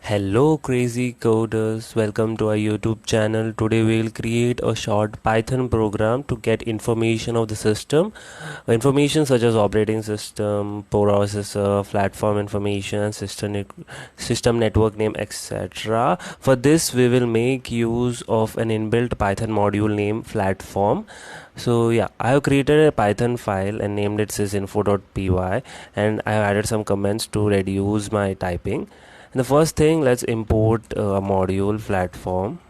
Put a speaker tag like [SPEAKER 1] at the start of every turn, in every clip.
[SPEAKER 1] Hello crazy coders, welcome to our YouTube channel. Today we will create a short Python program to get information of the system. Information such as operating system, processor, platform information, system network name, etc. For this we will make use of an inbuilt Python module named platform. So yeah, I have created a Python file and named it sysinfo.py, and I have added some comments to reduce my typing. And the first thing, let's import a module platform.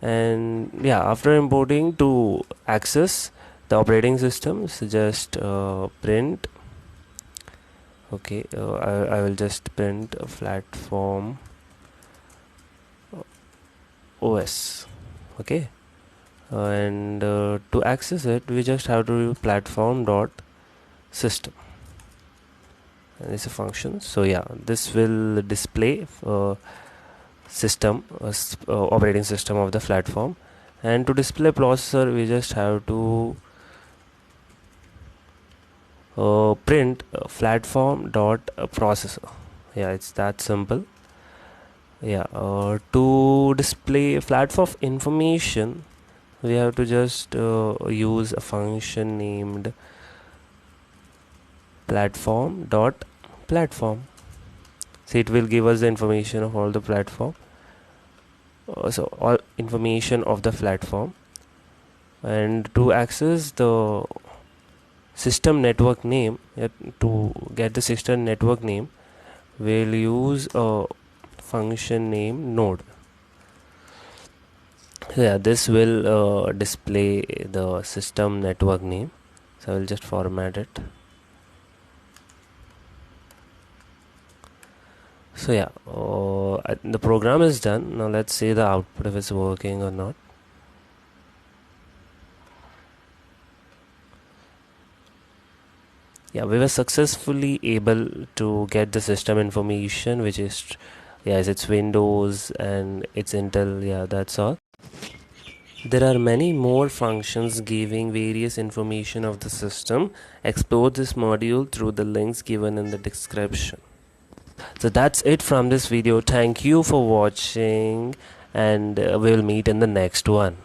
[SPEAKER 1] And yeah, after importing, to access the operating system, so just print. Okay, I will just print a platform OS. Okay, and to access it, we just have to do platform dot system. And it's a function. So yeah, this will display operating system of the platform. And to display processor, we just have to print platform dot processor. Yeah, it's that simple. Yeah, to display platform information, we have to just use a function named platform dot platform. So it will give us the information of all the platform. So all information of the platform. And to access the system network name, to get the system network name, we'll use a function name node. So yeah, this will display the system network name. So I will just format it. So yeah, the program is done. Now let's see the output, if it's working or not. Yeah, we were successfully able to get the system information, which is, yes, it's Windows and it's Intel. Yeah, that's all. There are many more functions giving various information of the system. Explore this module through the links given in the description. So that's it from this video. Thank you for watching, and we will meet in the next one.